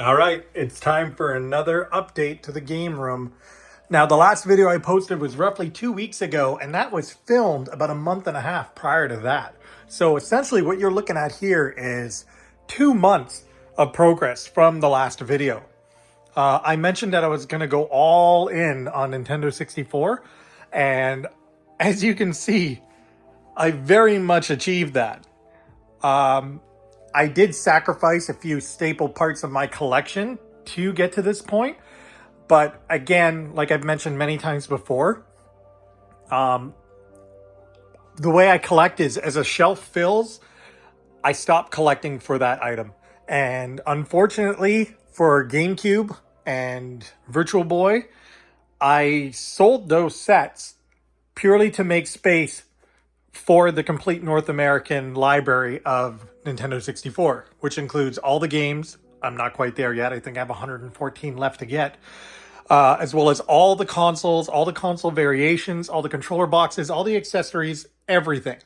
All right, it's time for another update to the game room. Now, the last video I posted was roughly 2 weeks ago, and that was filmed about a month and a half prior to that. So essentially what you're looking at here is 2 months of progress from the last video. I mentioned that I was going to go all in on Nintendo 64, and as you can see, I very much achieved that. I did sacrifice a few staple parts of my collection to get to this point. But again, like I've mentioned many times before, the way I collect is as a shelf fills, I stop collecting for that item. And unfortunately for GameCube and Virtual Boy, I sold those sets purely to make space for the complete North American library of Nintendo 64, which includes all the games. I'm not quite there yet. I think I have 114 left to get. As well as all the consoles, all the console variations, all the controller boxes, all the accessories, everything.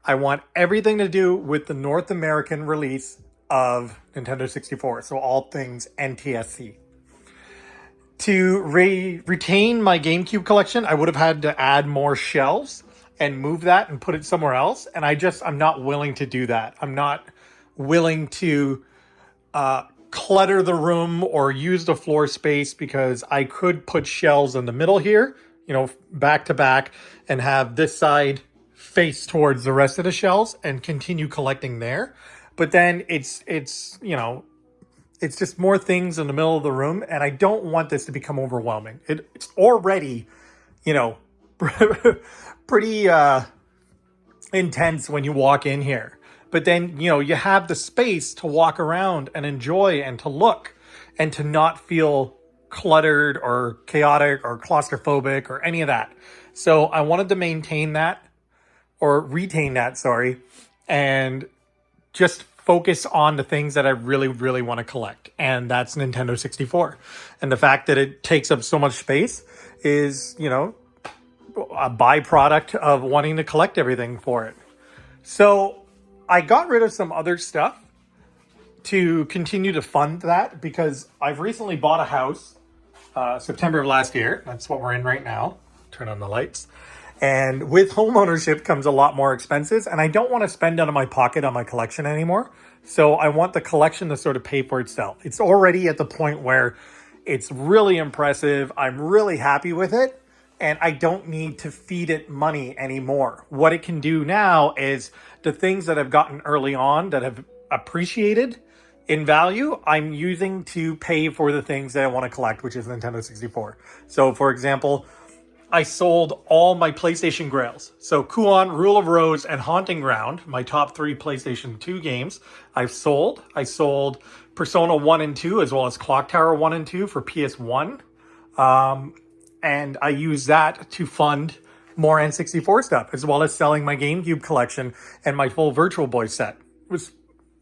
I want everything to do with the North American release of Nintendo 64. So all things NTSC. To retain my GameCube collection, I would have had to add more shelves and move that and put it somewhere else. And I'm not willing to do that. I'm not willing to clutter the room or use the floor space, because I could put shelves in the middle here, back to back, and have this side face towards the rest of the shelves and continue collecting there. But then it's just more things in the middle of the room, and I don't want this to become overwhelming. It's already, pretty intense when you walk in here. But then, you have the space to walk around and enjoy and to look and to not feel cluttered or chaotic or claustrophobic or any of that. So I wanted to maintain that, or retain that, sorry, and just focus on the things that I really, really want to collect. And that's Nintendo 64. And the fact that it takes up so much space is, a byproduct of wanting to collect everything for it. So I got rid of some other stuff to continue to fund that, because I've recently bought a house, September of last year. That's what we're in right now. Turn on the lights. And with home ownership comes a lot more expenses, and I don't want to spend out of my pocket on my collection anymore. So I want the collection to sort of pay for itself. It's already at the point where it's really impressive. I'm really happy with it. And I don't need to feed it money anymore. What it can do now is the things that I've gotten early on that have appreciated in value, I'm using to pay for the things that I want to collect, which is Nintendo 64. So, for example, I sold all my PlayStation Grails. So Kuon, Rule of Rose, and Haunting Ground, my top 3 PlayStation 2 games, I've sold. I sold Persona 1 and 2, as well as Clock Tower 1 and 2 for PS1. And I use that to fund more N64 stuff, as well as selling my GameCube collection and my full Virtual Boy set. It was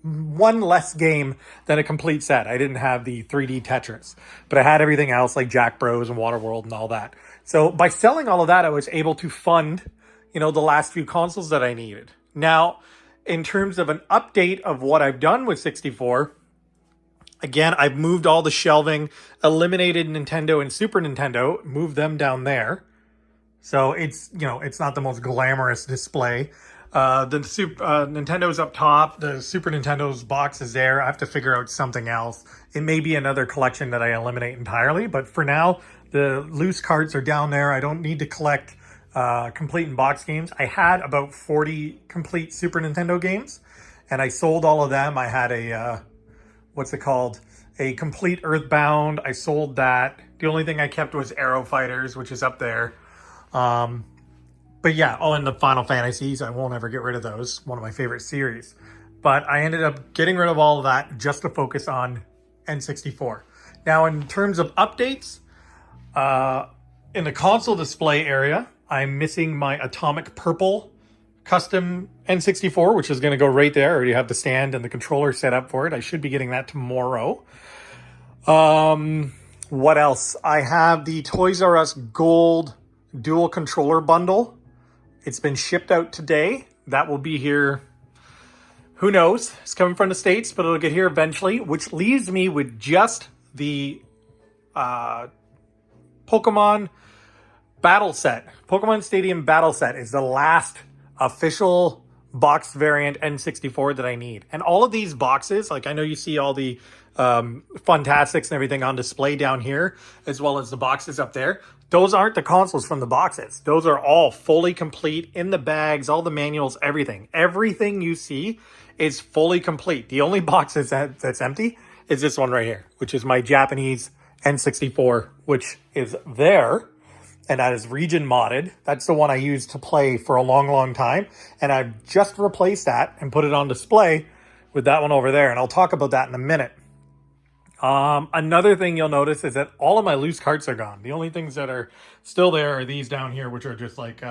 one less game than a complete set. I didn't have the 3D Tetris, but I had everything else like Jack Bros and Waterworld and all that. So by selling all of that, I was able to fund, the last few consoles that I needed. Now, in terms of an update of what I've done with 64, again, I've moved all the shelving, eliminated Nintendo and Super Nintendo, moved them down there. So it's not the most glamorous display. Nintendo's up top. The Super Nintendo's box is there. I have to figure out something else. It may be another collection that I eliminate entirely. But for now, the loose carts are down there. I don't need to collect complete and box games. I had about 40 complete Super Nintendo games, and I sold all of them. I had a... a complete Earthbound. I sold that. The only thing I kept was Aero Fighters, which is up there. But yeah, and the Final Fantasies. I won't ever get rid of those. One of my favorite series. But I ended up getting rid of all of that just to focus on N64. Now, in terms of updates, in the console display area, I'm missing my Atomic Purple custom N64, which is going to go right there. I already have the stand and the controller set up for it. I should be getting that tomorrow. What else? I have the Toys R Us Gold dual controller bundle. It's been shipped out today. That will be here Who knows? It's coming from the States, but it'll get here eventually, which leaves me with just the Pokemon Battle Set. Pokemon Stadium Battle Set is the last official box variant N64 that I need. And all of these boxes, like I know you see all the Funtastics and everything on display down here, as well as the boxes up there. Those aren't the consoles from the boxes. Those are all fully complete in the bags, all the manuals, everything. Everything you see is fully complete. The only box that's empty is this one right here, which is my Japanese N64, which is there. And that is region modded. That's the one I used to play for a long, long time. And I've just replaced that and put it on display with that one over there. And I'll talk about that in a minute. Another thing you'll notice is that all of my loose carts are gone. The only things that are still there are these down here, which are just like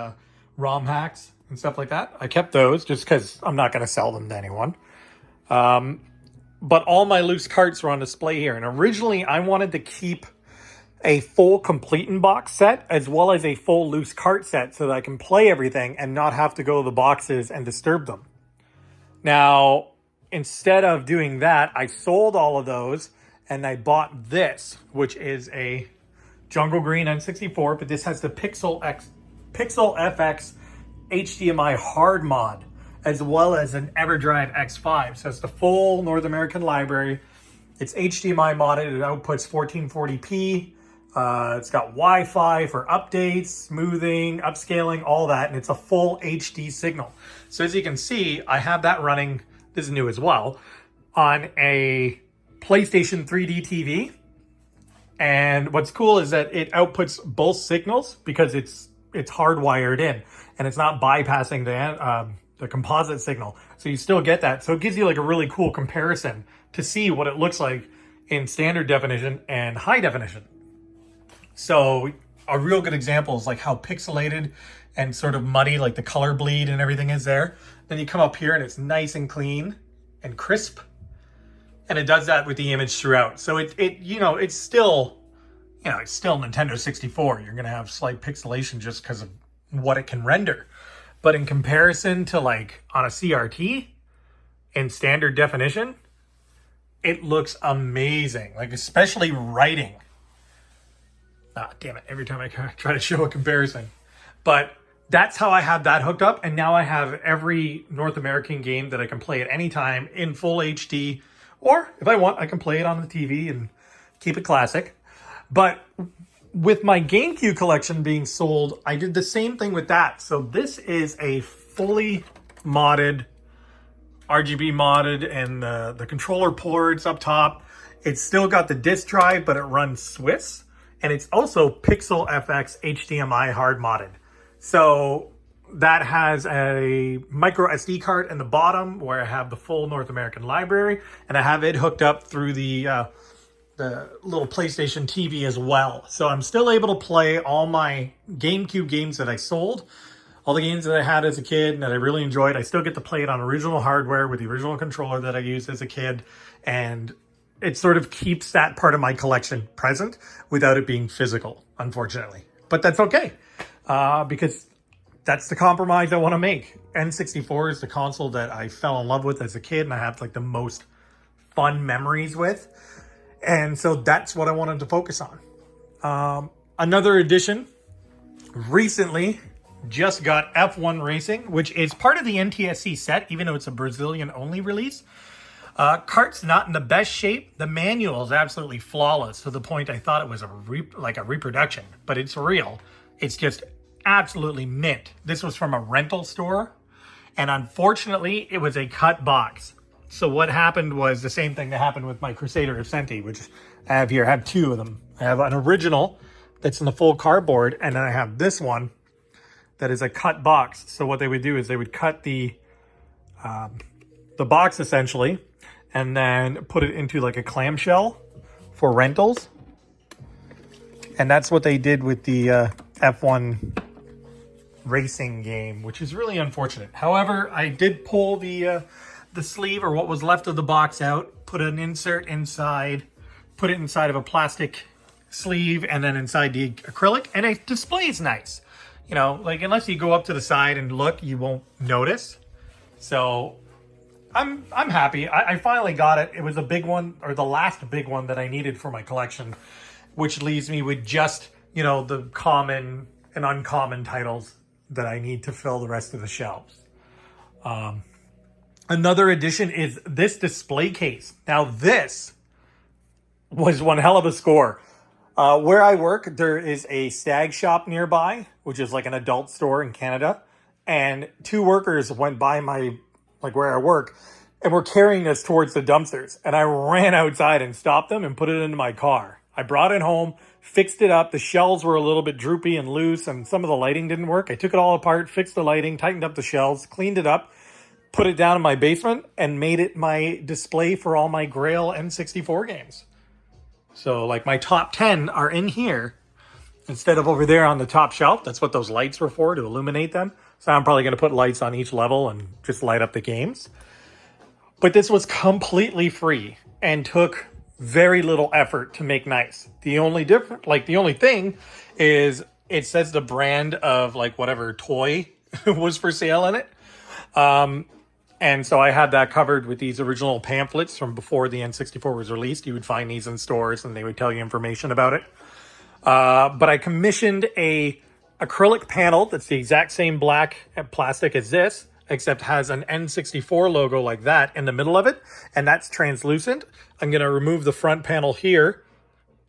ROM hacks and stuff like that. I kept those just because I'm not going to sell them to anyone. But all my loose carts are on display here. And originally I wanted to keep a full complete in box set as well as a full loose cart set so that I can play everything and not have to go to the boxes and disturb them. Now, instead of doing that, I sold all of those and I bought this, which is a Jungle Green N64, but this has the Pixel FX HDMI hard mod, as well as an EverDrive X5. So it's the full North American library. It's HDMI modded. It outputs 1440p. It's got Wi-Fi for updates, smoothing, upscaling, all that. And it's a full HD signal. So as you can see, I have that running, this is new as well, on a PlayStation 3D TV. And what's cool is that it outputs both signals because it's hardwired in and it's not bypassing the composite signal. So you still get that. So it gives you like a really cool comparison to see what it looks like in standard definition and high definition. So a real good example is like how pixelated and sort of muddy, like the color bleed and everything is there. Then you come up here and it's nice and clean and crisp. And it does that with the image throughout. So it's still Nintendo 64. You're going to have slight pixelation just because of what it can render. But in comparison to like on a CRT in standard definition, it looks amazing. Like especially writing. Ah, damn it. Every time I try to show a comparison. But that's how I have that hooked up. And now I have every North American game that I can play at any time in full HD. Or if I want, I can play it on the TV and keep it classic. But with my GameCube collection being sold, I did the same thing with that. So this is a fully modded, RGB modded, and the controller ports up top. It's still got the disk drive, but it runs Swiss. And it's also Pixel FX HDMI hard modded. So that has a micro SD card in the bottom where I have the full North American library, and I have it hooked up through the little PlayStation TV as well. So I'm still able to play all my GameCube games that I sold, all the games that I had as a kid and that I really enjoyed. I still get to play it on original hardware with the original controller that I used as a kid, and it sort of keeps that part of my collection present without it being physical, unfortunately. But that's okay, because that's the compromise I want to make. N64 is the console that I fell in love with as a kid and I have like the most fun memories with. And so that's what I wanted to focus on. Another addition recently just got F1 Racing, which is part of the NTSC set, even though it's a Brazilian only release. Cart's not in the best shape. The manual is absolutely flawless to the point I thought it was like a reproduction, but it's real. It's just absolutely mint. This was from a rental store, and unfortunately it was a cut box. So what happened was the same thing that happened with my Crusader Ascenti, which I have here. I have two of them. I have an original that's in the full cardboard, and then I have this one that is a cut box. So what they would do is they would cut the box essentially, and then put it into like a clamshell for rentals. And that's what they did with the F1 Racing game, which is really unfortunate. However, I did pull the sleeve, or what was left of the box, out, put an insert inside, put it inside of a plastic sleeve, and then inside the acrylic, and it displays nice. You know, like unless you go up to the side and look, you won't notice. So I'm happy. I finally got it. It was a big one, or the last big one that I needed for my collection, which leaves me with just, you know, the common and uncommon titles that I need to fill the rest of the shelves. Another addition is this display case. Now this was one hell of a score. Where I work, there is a stag shop nearby, which is like an adult store in Canada. And two workers went by like where I work, and were carrying us towards the dumpsters. And I ran outside and stopped them and put it into my car. I brought it home, fixed it up. The shelves were a little bit droopy and loose, and some of the lighting didn't work. I took it all apart, fixed the lighting, tightened up the shelves, cleaned it up, put it down in my basement, and made it my display for all my Grail N64 games. So like my top 10 are in here instead of over there on the top shelf. That's what those lights were for, to illuminate them. So I'm probably going to put lights on each level and just light up the games. But this was completely free and took very little effort to make nice. The only thing is it says the brand of like whatever toy was for sale in it. And so I had that covered with these original pamphlets from before the N64 was released. You would find these in stores and they would tell you information about it. But I commissioned a acrylic panel that's the exact same black plastic as this, except has an N64 logo like that in the middle of it, and that's translucent. I'm going to remove the front panel here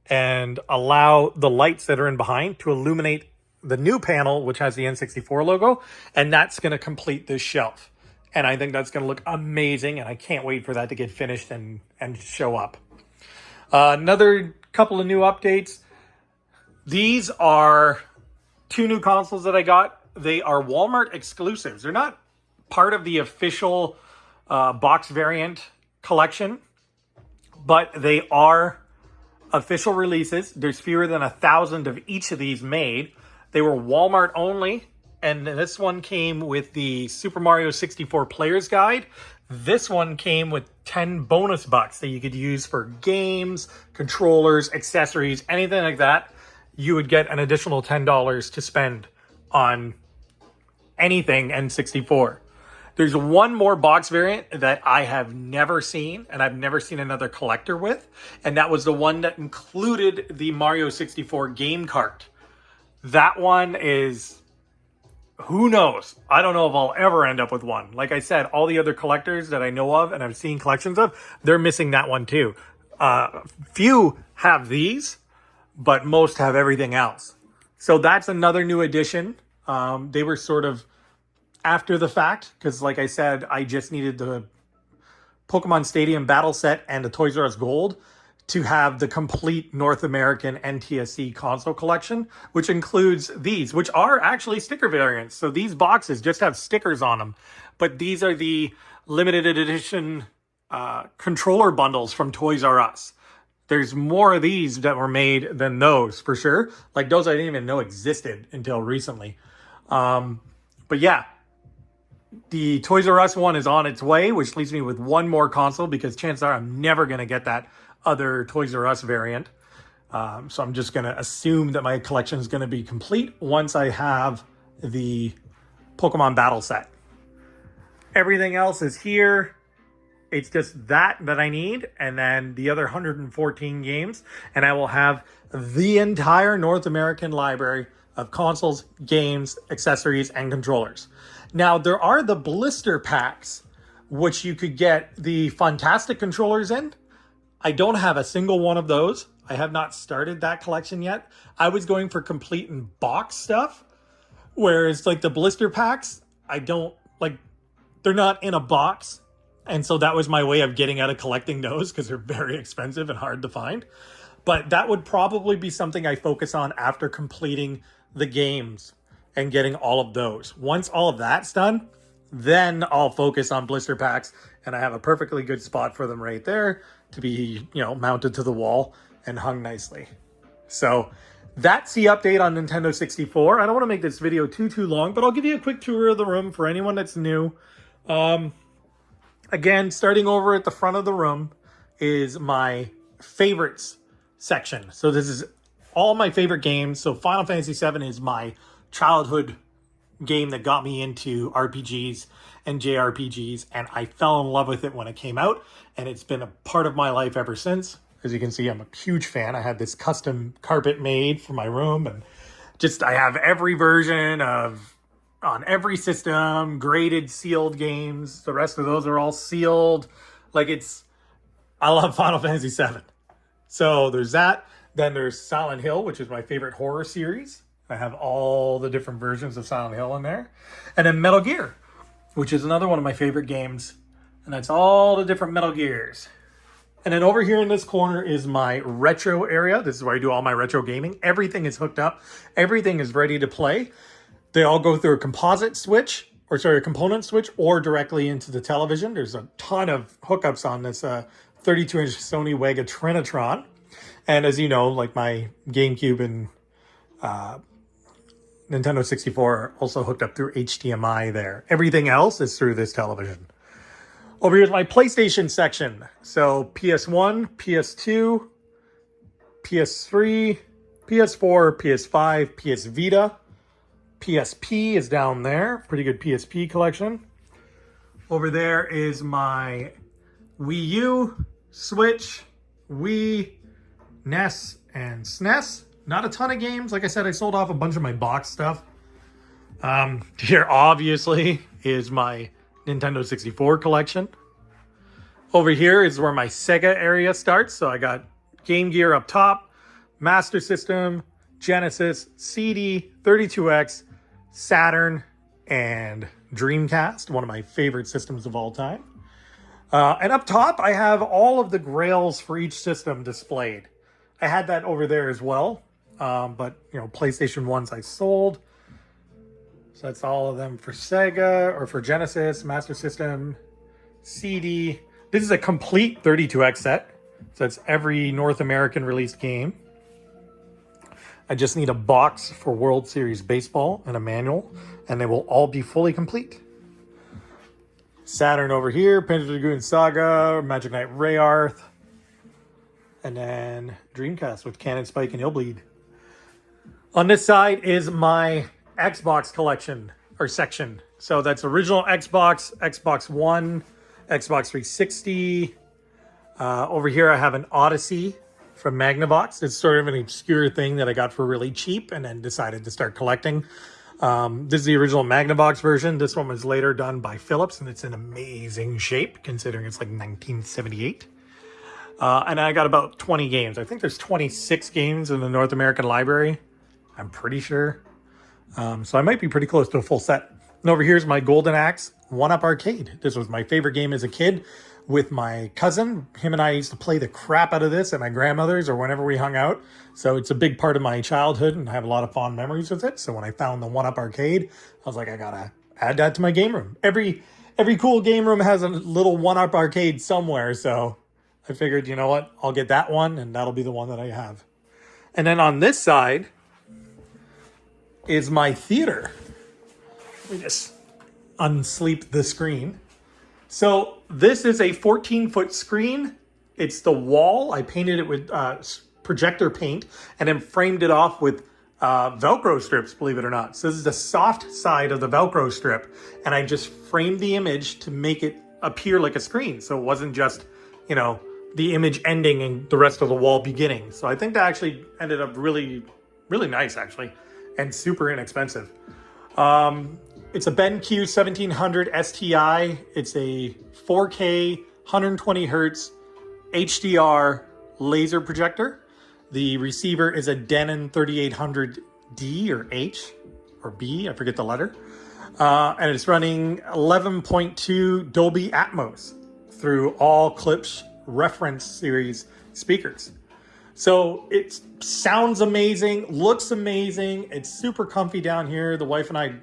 and allow the lights that are in behind to illuminate the new panel, which has the N64 logo, and that's going to complete this shelf. And I think that's going to look amazing, and I can't wait for that to get finished and show up. Another couple of new updates. These are two new consoles that I got. They are Walmart exclusives. They're not part of the official box variant collection, but they are official releases. There's fewer than 1,000 of each of these made. They were Walmart only. And this one came with the Super Mario 64 Player's Guide. This one came with 10 bonus bucks that you could use for games, controllers, accessories, anything like that. You would get an additional $10 to spend on anything N64. There's one more box variant that I have never seen, and I've never seen another collector with, and that was the one that included the Mario 64 game cart. That one is... who knows? I don't know if I'll ever end up with one. Like I said, all the other collectors that I know of and I've seen collections of, they're missing that one too. Few have these, but most have everything else. So that's another new addition. They were sort of after the fact, because like I said, I just needed the Pokemon Stadium Battle Set and the Toys R Us Gold to have the complete North American NTSC console collection, which includes these, which are actually sticker variants. So these boxes just have stickers on them, but these are the limited edition controller bundles from Toys R Us. There's more of these that were made than those, for sure. Like those I didn't even know existed until recently. But yeah, the Toys R Us one is on its way, which leaves me with one more console because chances are I'm never going to get that other Toys R Us variant. So I'm just going to assume that my collection is going to be complete once I have the Pokemon Battle Set. Everything else is here. It's just that I need, and then the other 114 games, and I will have the entire North American library of consoles, games, accessories, and controllers. Now, there are the blister packs, which you could get the Fantastic controllers in. I don't have a single one of those. I have not started that collection yet. I was going for complete and box stuff, whereas like the blister packs, I don't like, they're not in a box. And so that was my way of getting out of collecting those because they're very expensive and hard to find. But that would probably be something I focus on after completing the games and getting all of those. Once all of that's done, then I'll focus on blister packs, and I have a perfectly good spot for them right there to be, you know, mounted to the wall and hung nicely. So that's the update on Nintendo 64. I don't want to make this video too long, but I'll give you a quick tour of the room for anyone that's new. Again, starting over at the front of the room is my favorites section. So this is all my favorite games. So Final Fantasy VII is my childhood game that got me into RPGs and JRPGs, and I fell in love with it when it came out, and it's been a part of my life ever since. As you can see, I'm a huge fan. I had this custom carpet made for my room, and just I have every version of on every system, graded, sealed games. The rest of those are all sealed. Like I love Final Fantasy VII. So there's that. Then there's Silent Hill, which is my favorite horror series. I have all the different versions of Silent Hill in there. And then Metal Gear, which is another one of my favorite games. And that's all the different Metal Gears. And then over here in this corner is my retro area. This is where I do all my retro gaming. Everything is hooked up. Everything is ready to play. They all go through a component switch, or directly into the television. There's a ton of hookups on this 32-inch Sony Wega Trinitron. And as you know, like my GameCube and Nintendo 64 are also hooked up through HDMI there. Everything else is through this television. Over here is my PlayStation section. So PS1, PS2, PS3, PS4, PS5, PS Vita. PSP is down there. Pretty good PSP collection. Over there is my Wii U, Switch, Wii, NES, and SNES. Not a ton of games. Like I said, I sold off a bunch of my box stuff. Here, obviously, is my Nintendo 64 collection. Over here is where my Sega area starts. So I got Game Gear up top, Master System, Genesis, CD, 32X, Saturn, and Dreamcast, one of my favorite systems of all time. And up top, I have all of the grails for each system displayed. I had that over there as well, but PlayStation 1s I sold. So that's all of them for Sega, or for Genesis, Master System, CD. This is a complete 32X set, so that's every North American released game. I just need a box for World Series Baseball and a manual, and they will all be fully complete. Saturn over here, Panzer Dragoon Saga, Magic Knight Rayarth, and then Dreamcast with Cannon Spike and Illbleed. On this side is my Xbox collection, or section. So that's original Xbox, Xbox One, Xbox 360. Over here I have an Odyssey from Magnavox. It's sort of an obscure thing that I got for really cheap and then decided to start collecting. This is the original Magnavox version. This one was later done by Philips, and it's in amazing shape considering it's like 1978. And I got about 20 games. I think there's 26 games in the North American library. I'm pretty sure. So I might be pretty close to a full set. And over here's my Golden Axe 1-Up Arcade. This was my favorite game as a kid with my cousin. Him and I used to play the crap out of this at my grandmother's or whenever we hung out. So it's a big part of my childhood and I have a lot of fond memories with it. So when I found the 1-Up Arcade, I was like, I gotta add that to my game room. Every cool game room has a little 1-Up Arcade somewhere. So I figured, you know what? I'll get that one and that'll be the one that I have. And then on this side is my theater. Let me just unsleep the screen. So this is a 14-foot screen. It's the wall. I painted it with projector paint and then framed it off with Velcro strips, believe it or not. So this is the soft side of the Velcro strip. And I just framed the image to make it appear like a screen. So it wasn't just, the image ending and the rest of the wall beginning. So I think that actually ended up really, really nice, actually, and super inexpensive. It's a BenQ 1700 STI. It's a 4K, 120 hertz HDR laser projector. The receiver is a Denon 3800D or H or B, I forget the letter. And it's running 11.2 Dolby Atmos through all Klipsch reference series speakers. So it sounds amazing, looks amazing. It's super comfy down here. The wife and I,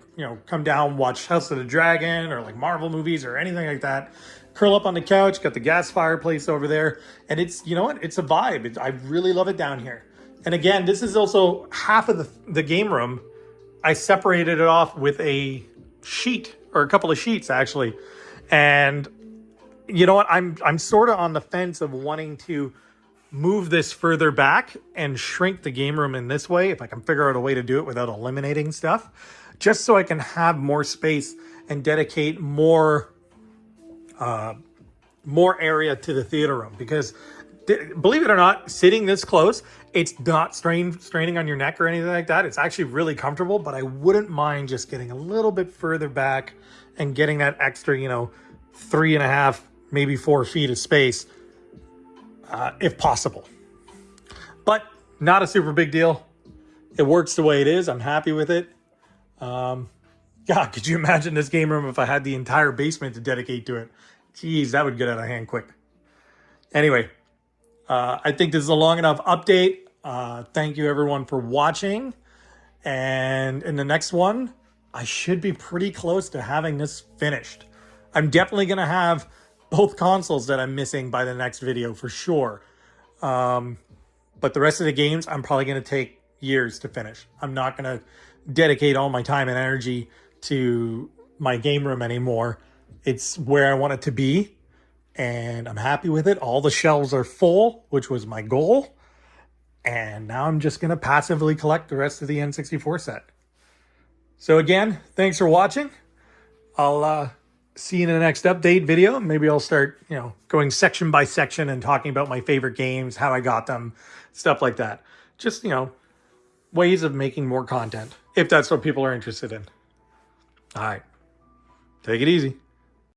come down, watch House of the Dragon or like Marvel movies or anything like that. Curl up on the couch, got the gas fireplace over there. And it's, it's a vibe. I really love it down here. And again, this is also half of the game room. I separated it off with a sheet or a couple of sheets actually. And you know what? I'm sort of on the fence of wanting to move this further back and shrink the game room in this way, if I can figure out a way to do it without eliminating stuff, just so I can have more space and dedicate more area to the theater room. Because believe it or not, sitting this close, it's not straining on your neck or anything like that. It's actually really comfortable, but I wouldn't mind just getting a little bit further back and getting that extra, 3.5, maybe 4 feet of space, if possible. But not a super big deal. It works the way it is. I'm happy with it. God, could you imagine this game room if I had the entire basement to dedicate to it? Jeez, that would get out of hand quick. Anyway, I think this is a long enough update. Thank you everyone for watching. And in the next one, I should be pretty close to having this finished. I'm definitely going to have both consoles that I'm missing by the next video for sure. But the rest of the games, I'm probably going to take years to finish. I'm not going to dedicate all my time and energy to my game room anymore. It's where I want it to be, and I'm happy with it. All the shelves are full, which was my goal. And now I'm just going to passively collect the rest of the N64 set. So again, thanks for watching. I'll see you in the next update video. Maybe I'll start, going section by section and talking about my favorite games, how I got them, stuff like that. Just, ways of making more content, if that's what people are interested in. All right. Take it easy.